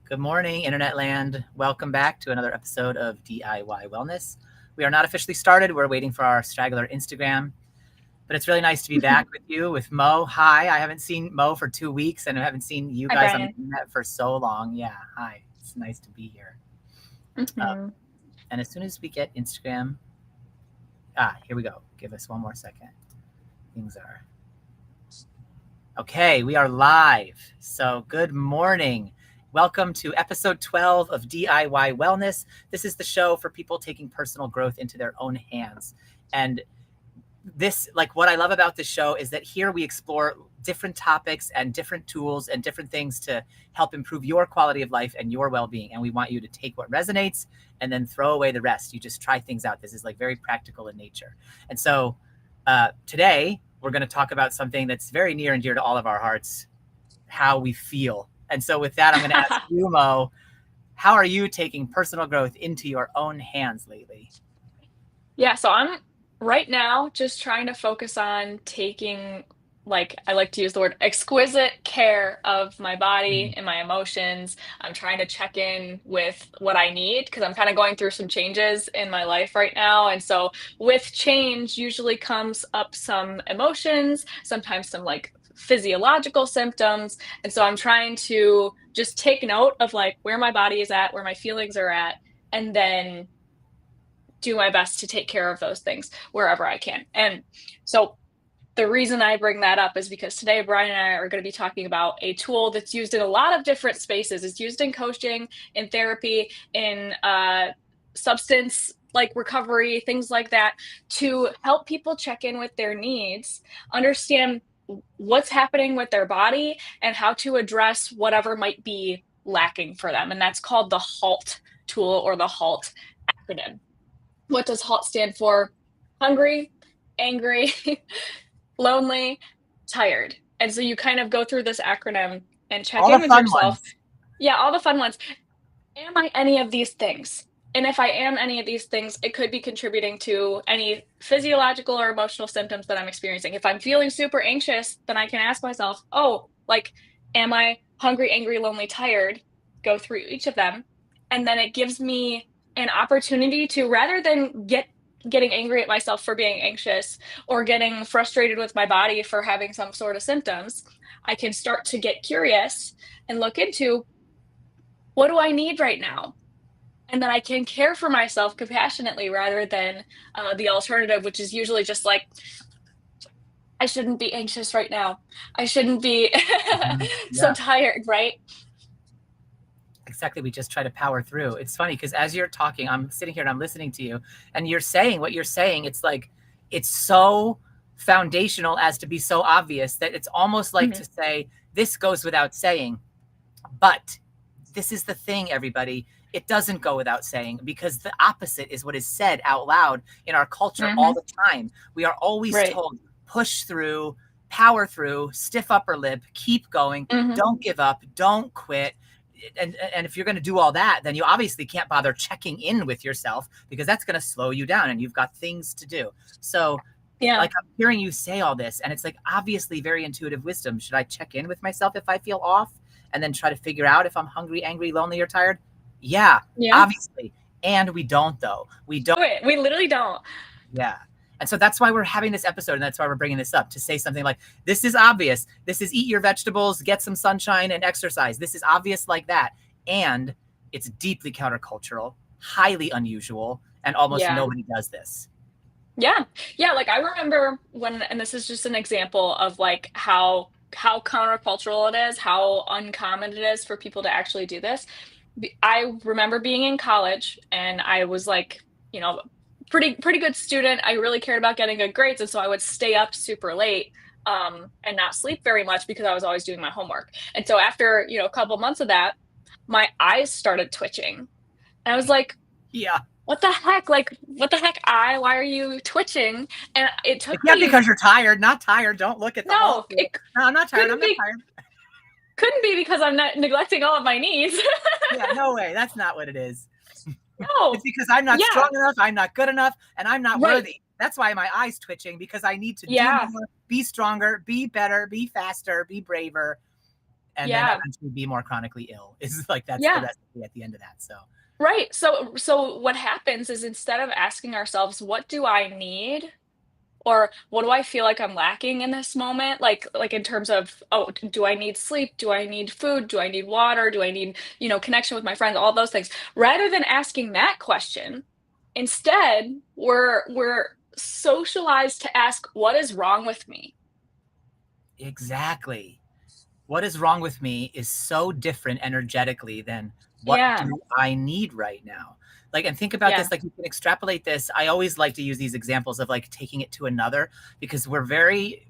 Good morning, Internet Land. Welcome back to another episode of DIY Wellness. We are not officially started. We're waiting for our straggler Instagram, but it's really nice to be back with you, with Mo. Hi, I haven't seen Mo for 2 weeks, and I haven't seen you Hi, guys on the Brian. internet for so long. Yeah, hi. It's nice to be here. hmm And as soon as we get Instagram, here we go. Give us one more second. Things are okay. We are live. So good morning. Welcome to episode 12 of DIY Wellness. This is the show for people taking personal growth into their own hands. And this, like, what I love about this show is that here we explore different topics and different tools and different things to help improve your quality of life and your well-being. And we want you to take what resonates and then throw away the rest. You just try things out. This is like very practical in nature. And so today we're going to talk about something that's very near and dear to all of our hearts: how we feel. And so with that, I'm going to ask you, Mo, how are you taking personal growth into your own hands lately? Yeah, so I'm right now just trying to focus on taking, I like to use the word exquisite care of my body Mhm. and my emotions. I'm trying to check in with what I need because I'm kind of going through some changes in my life right now. And so with change usually comes up some emotions, sometimes some physiological symptoms. And so I'm trying to just take note of like where my body is at, where my feelings are at, and then do my best to take care of those things wherever I can. And so the reason I bring that up is because today Brian and I are going to be talking about a tool that's used in a lot of different spaces. It's used in coaching, in therapy, in substance like recovery, things like that, to help people check in with their needs, understand what's happening with their body, and how to address whatever might be lacking for them. And that's called the HALT tool, or the HALT acronym. What does HALT stand for? Hungry, angry, lonely, tired. And so you kind of go through this acronym and check All in the with fun yourself. ones. Yeah, all the fun ones. Am I any of these things? And if I am any of these things, it could be contributing to any physiological or emotional symptoms that I'm experiencing. If I'm feeling super anxious, then I can ask myself, oh, am I hungry, angry, lonely, tired? Go through each of them. And then it gives me an opportunity to, rather than getting angry at myself for being anxious or getting frustrated with my body for having some sort of symptoms, I can start to get curious and look into, what do I need right now? And then I can care for myself compassionately, rather than the alternative, which is usually just like, I shouldn't be anxious right now. I shouldn't be Mhm. so Yeah. tired, right? Exactly. We just try to power through. It's funny because as you're talking, I'm sitting here and I'm listening to you, and you're saying what you're saying. It's like, it's so foundational as to be so obvious that it's almost like hmm to say, this goes without saying. But this is the thing, everybody. It doesn't go without saying, because the opposite is what is said out loud in our culture all hmm the time. We are always Right. told, push through, power through, stiff upper lip, keep going, hmm don't give up, don't quit. And if you're going to do all that, then you obviously can't bother checking in with yourself, because that's going to slow you down and you've got things to do. So, Yeah. like, I'm hearing you say all this, and it's like obviously very intuitive wisdom. Should I check in with myself if I feel off, and then try to figure out if I'm hungry, angry, lonely, or tired? Yeah, Yeah. obviously. And we don't, though. We don't. Wait, we literally don't. Yeah. And so that's why we're having this episode, and that's why we're bringing this up, to say something like, this is obvious. This is eat your vegetables, get some sunshine, and exercise. This is obvious like that. And it's deeply countercultural, highly unusual, and almost Yeah. nobody does this. Yeah. Yeah. Like I remember when, and this is just an example of like how countercultural it is, how uncommon it is for people to actually do this. I remember being in college and I was like, you know, pretty good student. I really cared about getting good grades, and so I would stay up super late and not sleep very much because I was always doing my homework. And so after, a couple months of that, my eyes started twitching. And I was like, Yeah. what the heck? Like, what the heck, eye? Why are you twitching? And it took Like, yeah, me, because you're tired, not tired. Don't look at the whole no, scale. it No, I'm not tired. I'm couldn't not be, tired. couldn't be because I'm not neglecting all of my needs. Yeah, no way. That's not what it is. It's No. because I'm not strong Yeah. enough, I'm not good enough, and I'm not Right. worthy. That's why my eye's twitching, because I need to do Yeah. more, be stronger, be better, be faster, be braver. and then Yeah. eventually be more chronically ill. Is like that's the Yeah. recipe at the end of that. So Right. So what happens is instead of asking ourselves, "What do I need?" or "What do I feel like I'm lacking in this moment?" Like in terms of, "Oh, do I need sleep? Do I need food? Do I need water? Do I need, connection with my friends?" All those things. Rather than asking that question, instead, we're socialized to ask, "What is wrong with me?" exactly. What is wrong with me is so different energetically than what Yeah. do I need right now. Like, and think about Yeah. this, like you can extrapolate this. I always like to use these examples of like taking it to another, because we're very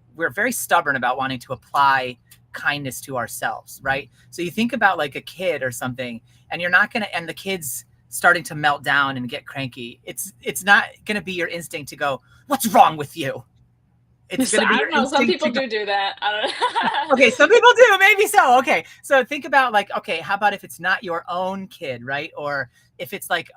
stubborn about wanting to apply kindness to ourselves, right? So you think about like a kid or something, and you're not gonna, and the kid's starting to melt down and get cranky. It's not gonna be your instinct to go, "What's wrong with you?" It's So, gonna be I your don't know, some instinct people to go, do that. I okay, don't some people do, maybe so. Okay, so think about like, okay, how about if it's not your own kid, right? Or if it's like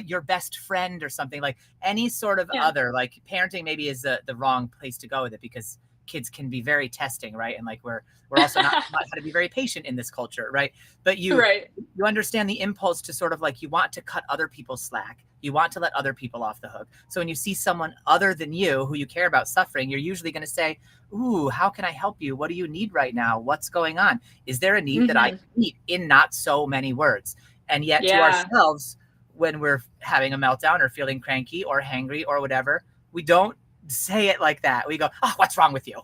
your best friend or something, like any sort of Yeah. other, like parenting maybe is the wrong place to go with it, because kids can be very testing, right? And like we're also not taught how to be very patient in this culture, right? But Right. you understand the impulse to sort of like, you want to cut other people's slack. You want to let other people off the hook. So when you see someone other than you who you care about suffering, you're usually going to say, "Ooh, how can I help you? What do you need right now? What's going on? Is there a need that I Mhm. can meet?" In not so many words. And yet to Yeah. ourselves, when we're having a meltdown or feeling cranky or hangry or whatever, we don't say it like that. We go, "Oh, what's wrong with you?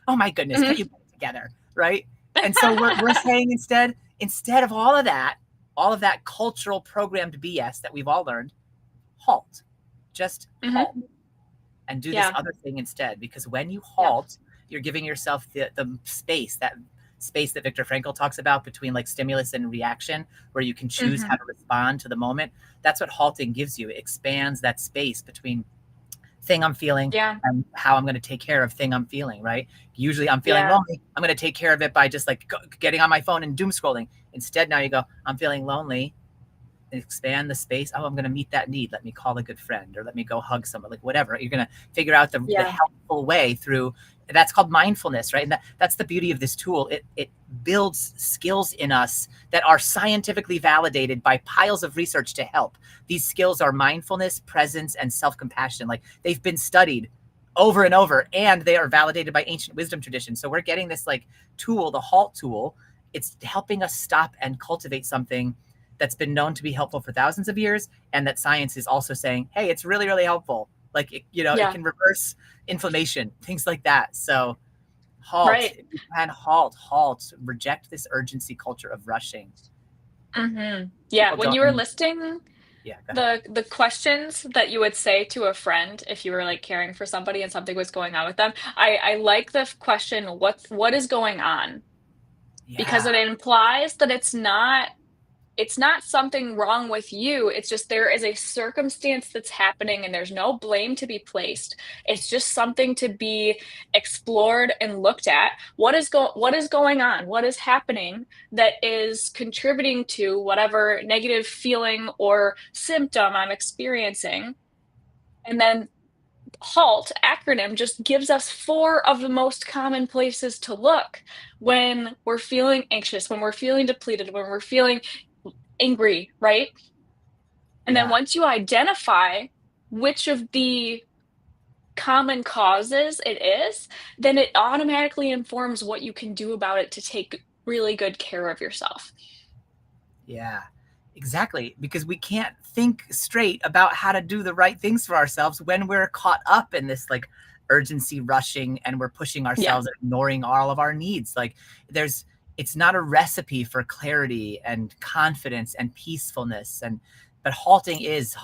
Oh my goodness, can't Mhm. you get it together?" Right? And so we're saying, instead of all of that cultural programmed BS that we've all learned, halt. Just halt Mhm. and do this Yeah. other thing instead. Because when you Yeah. halt, you're giving yourself the space that Viktor Frankl talks about between like stimulus and reaction, where you can choose how Mhm. to respond to the moment. That's what halting gives you. It expands that space between thing I'm feeling Yeah. and how I'm going to take care of thing I'm feeling, right? Usually I'm feeling Yeah. lonely. I'm going to take care of it by just like getting on my phone and doom scrolling. Instead, now you go, "I'm feeling lonely." Expand the space. "Oh, I'm going to meet that need. Let me call a good friend, or let me go hug someone," like whatever. You're going to figure out the Yeah. helpful way through. That's called mindfulness, right? And that's the beauty of this tool. It builds skills in us that are scientifically validated by piles of research to help. These skills are mindfulness, presence, and self-compassion. Like, they've been studied over and over, and they are validated by ancient wisdom traditions. So we're getting this like tool, the HALT tool. It's helping us stop and cultivate something that's been known to be helpful for thousands of years, and that science is also saying, "Hey, it's really, really helpful." Like, it Yeah. can reverse inflammation, things like that. So halt. Right. If you can, halt, reject this urgency culture of rushing. Mhm. Yeah, People when don't you were understand. listing Yeah, go ahead. the questions that you would say to a friend if you were, like, caring for somebody and something was going on with them, I like the question, "What is going on?" Because Yeah, it implies that it's not something wrong with you. It's just there is a circumstance that's happening and there's no blame to be placed. It's just something to be explored and looked at. What is going on? What is happening that is contributing to whatever negative feeling or symptom I'm experiencing? And then HALT acronym just gives us four of the most common places to look when we're feeling anxious, when we're feeling depleted, when we're feeling angry, right? And then yeah, once you identify which of the common causes it is, then it automatically informs what you can do about it to take really good care of yourself. yeah. Exactly, because we can't think straight about how to do the right things for ourselves when we're caught up in this like urgency rushing, and we're pushing Yeah. ourselves and ignoring all of our needs. Like, there's it's not a recipe for clarity and confidence and peacefulness, but halting is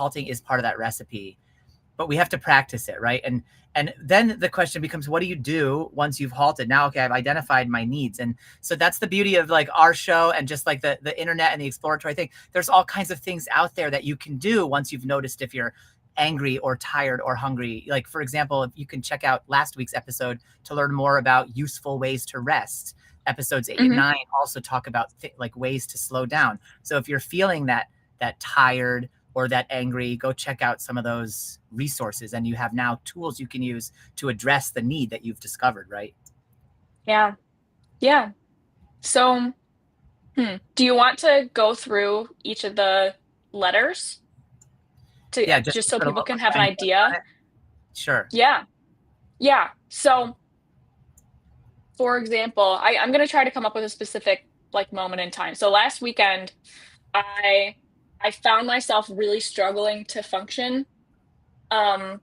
part of that recipe, but we have to practice it, right? And then the question becomes, what do you do once you've halted? Now, okay, I've identified my needs. And so that's the beauty of like our show, and just like the internet and the exploratory thing. There's all kinds of things out there that you can do once you've noticed if you're angry or tired or hungry. Like, for example, if you can check out last week's episode to learn more about useful ways to rest. Episodes 8 and Mhm. 9 also talk about like ways to slow down. So if you're feeling that tired or that angry, go check out some of those resources, and you have now tools you can use to address the need that you've discovered, right? Yeah. Yeah. So Do you want to go through each of the letters to Yeah, just just to so sort of people look can have an triangulate on idea? it. Sure. Yeah. Yeah. So, for example, I'm gonna try to come up with a specific like moment in time. So last weekend, I I found myself really struggling to function. Um,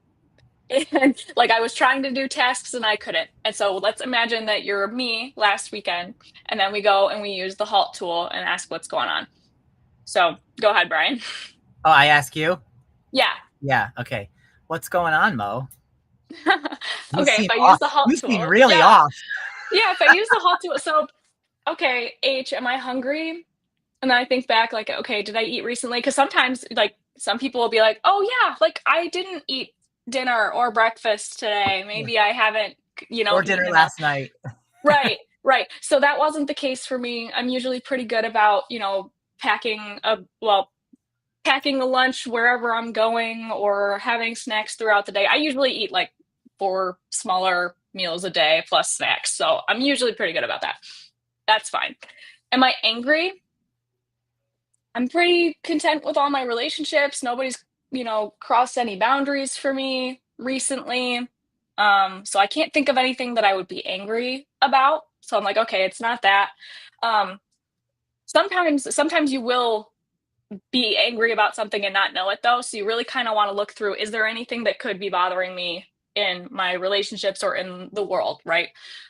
and like I was trying to do tasks and I couldn't. And so let's imagine that you're me last weekend, and then we go and we use the HALT tool and ask what's going on. So go ahead, Brian. Oh, I ask you? Yeah. Yeah. Okay. What's going on, Mo? You Okay, if seem I use off. the HALT You seem tool, really yeah. off. Yeah, if I use the HALT tool, so okay, H, am I hungry? And then I think back, like, okay, did I eat recently? Because sometimes, like, some people will be like, oh, yeah, like, I didn't eat dinner or breakfast today. Yeah. Maybe I haven't, Or dinner eaten enough. last night. Right, right. So that wasn't the case for me. I'm usually pretty good about, packing a lunch wherever I'm going or having snacks throughout the day. I usually eat like 4 smaller meals a day plus snacks. So I'm usually pretty good about that. That's fine. Am I angry? I'm pretty content with all my relationships. Nobody's, crossed any boundaries for me recently. So I can't think of anything that I would be angry about. So I'm like, okay, it's not that. Um, sometimes you will be angry about something and not know it though. So you really kind of want to look through, is there anything that could be bothering me in my relationships or in the world, right?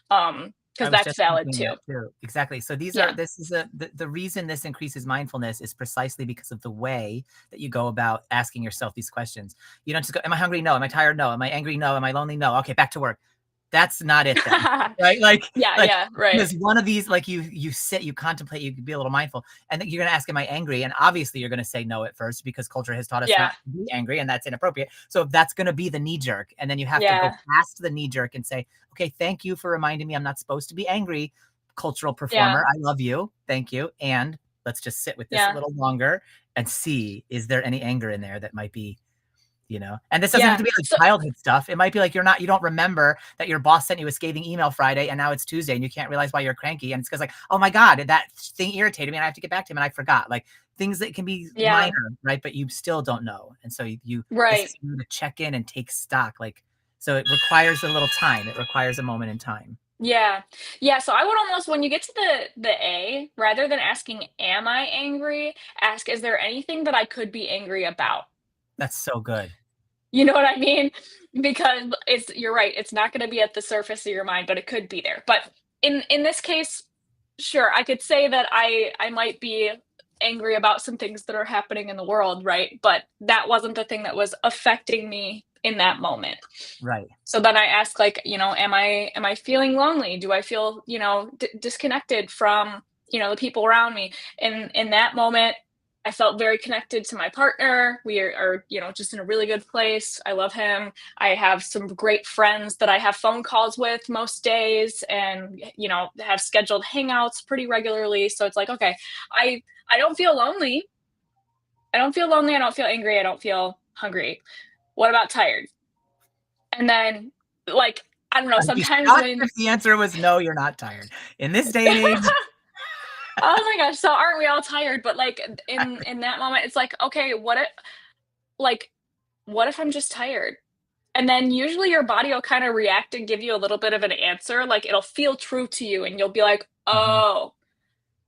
I Because was that's just valid thinking too. that too. Exactly. So Yeah. this is the reason this increases mindfulness is precisely because of the way that you go about asking yourself these questions. You don't just go, am I hungry? No. Am I tired? No. Am I angry? No. Am I lonely? No. Okay, back to work. That's not it then. Right? Yeah, Like yeah, right. because one of these, like you sit, you contemplate, you can be a little mindful, and then you're gonna ask, am I angry? And obviously you're gonna say no at first because culture has taught us not Yeah, to be angry, and that's inappropriate. So that's gonna be the knee jerk. And then you have to go yeah, past the knee jerk and say, okay, thank you for reminding me I'm not supposed to be angry, cultural yeah, performer. I love you. Thank you. And let's just sit with this a yeah, little longer and see, is there any anger in there that might be, and this doesn't have yeah. to be like So childhood stuff. It might be like you don't remember that your boss sent you a scathing email Friday and now it's Tuesday and you can't realize why you're cranky. And it's because like, oh my God, that thing irritated me and I have to get back to him and I forgot. Like things that can be yeah, minor, right? But you still don't know. And so this right. is you to check in and take stock. Like, so it requires a little time. It requires a moment in time. Yeah. Yeah, so I would almost when you get to the A, rather than asking, "Am I angry?" ask, "Is there anything that I could be angry about?" That's so good. You know what I mean? Because you're right, it's not gonna be at the surface of your mind, but it could be there. But in this case, sure, I could say that I might be angry about some things that are happening in the world, right? But that wasn't the thing that was affecting me in that moment. Right. So then I ask like, am I feeling lonely? Do I feel, disconnected from, the people around me? In that moment, I felt very connected to my partner. We are, just in a really good place. I love him. I have some great friends that I have phone calls with most days and, have scheduled hangouts pretty regularly. So it's like, okay, I don't feel lonely. I don't feel lonely. I don't feel angry. I don't feel hungry. What about tired? And then, like, I don't know, I'd be sometimes shocked when if the answer was no, you're not tired. In this day and age, oh my gosh, so aren't we all tired? But, like, in that moment, it's like, "Okay, like, what if I'm just tired?" And then usually your body will kinda react and give you a little bit of an answer, like, it'll feel true to you, and you'll be like, Mhm. "Oh."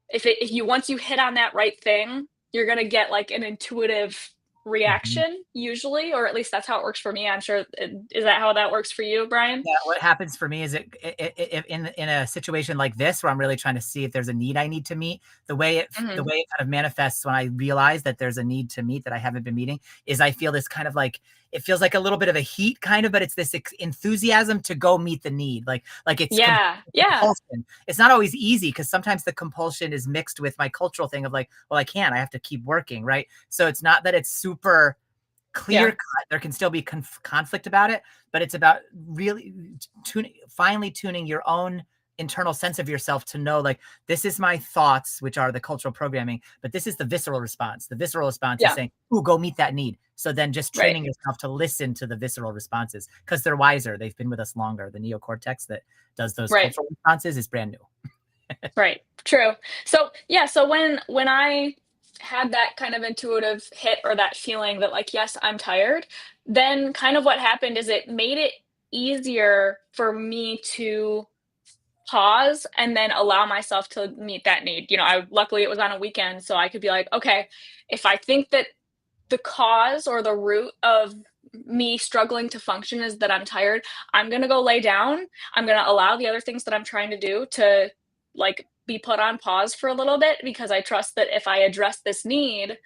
If you once you hit on that right thing, you're gonna get, like, an intuitive Mhm. reaction usually, or at least that's how it works for me. I'm sure is that how that works for you, Brian? Yeah, what happens for me is in a situation like this where I'm really trying to see if there's a need I need to meet, the Mhm. way it kind of manifests when I realize that there's a need to meet that I haven't been meeting is I feel this kind of like it feels like a little bit of a heat kind of, but it's this enthusiasm to go meet the need. Like it's Yeah, yeah, compulsion. It's not always easy because sometimes the compulsion is mixed with my cultural thing of like, well, I can't, I have to keep working, right? So it's not that it's super clear yeah, cut. There can still be conflict about it, but it's about really finally tuning your own internal sense of yourself to know like this is my thoughts, which are the cultural programming, but this is the visceral response. The visceral response is yeah, saying, "Ooh, go meet that need." So then just right. training yourself to listen to the visceral responses because they're wiser. They've been with us longer. The neocortex that does those Right. cultural responses is brand new. Right. True. So yeah, so when I had that kind of intuitive hit or that feeling that like, yes, I'm tired, then kind of what happened is it made it easier for me to pause and then allow myself to meet that need. I luckily it was on a weekend, so I could be like, okay, if I think that the cause or the root of me struggling to function is that I'm tired, I'm going to go lay down. I'm going to allow the other things that I'm trying to do to like be put on pause for a little bit because I trust that if I address this need,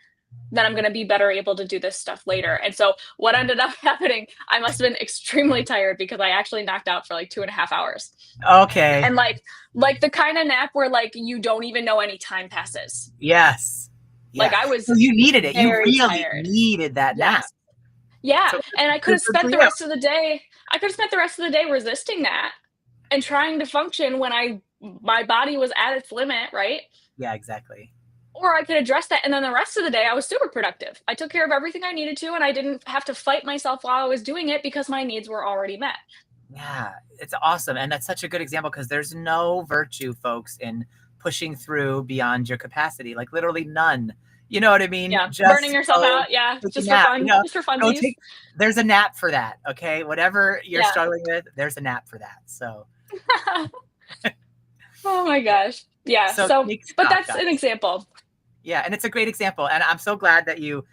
then I'm going to be better able to do this stuff later. And so what ended up happening, I must have been extremely tired because I actually knocked out for like 2.5 hours. Okay. And like the kind of nap where like you don't even know any time passes. Yes. Like Yeah. I So was you needed it. You very really tired. needed that nap. Yes. Yeah, So and I could good, have good for spent the you. rest of the day I could have spent the rest of the day resisting that and trying to function when my body was at its limit, right? Yeah, exactly. Or I could address that and then the rest of the day I was super productive. I took care of everything I needed to and I didn't have to fight myself while I was doing it because my needs were already met. Yeah, it's awesome. And that's such a good example because there's no virtue, folks, in pushing through beyond your capacity, like literally none. You know what I mean? Yeah, burning Just yourself go out, yeah, take a just for nap, fun, just for go funsies. take, there's a nap for that. Okay. Whatever you're Yeah. struggling with, there's a nap for that. Oh my gosh. Yeah, So so take but stock, that's an guys. example. Yeah, and it's a great example, and I'm so glad that you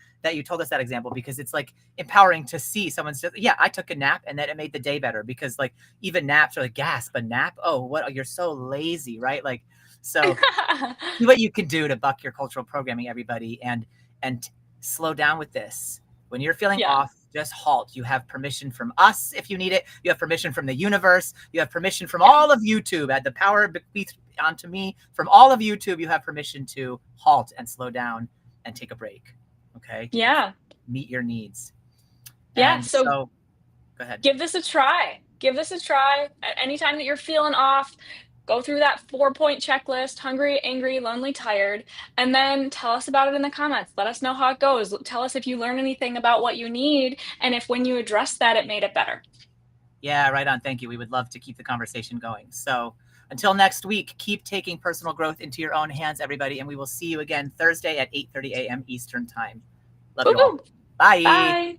told us that example because it's like empowering to see someone's just, yeah, I took a nap and then it made the day better because like even naps are like, gasp, a nap, oh, what, you're so lazy, right? Like, so see what you can do to buck your cultural programming, everybody, and slow down with this. When you're feeling Yeah, off, just halt. You have permission from us if you need it. You have permission from the universe. You have permission from yeah, all of YouTube. At the power bequeathed onto me from all of YouTube, you have permission to halt and slow down and take a break. Okay, yeah, meet your needs. yeah, And so so, go ahead. give this a try. Give this a try. At any time that you're feeling off, go through that 4-point checklist: hungry, angry, lonely, tired, and then tell us about it in the comments. Let us know how it goes. Tell us if you learn anything about what you need and if when you address that, it made it better. Yeah, right on. Thank you. We would love to keep the conversation going. So until next week, keep taking personal growth into your own hands, everybody. And we will see you again Thursday at 8:30 a.m. Eastern Time. Love you all. Woo-hoo. Bye. Bye.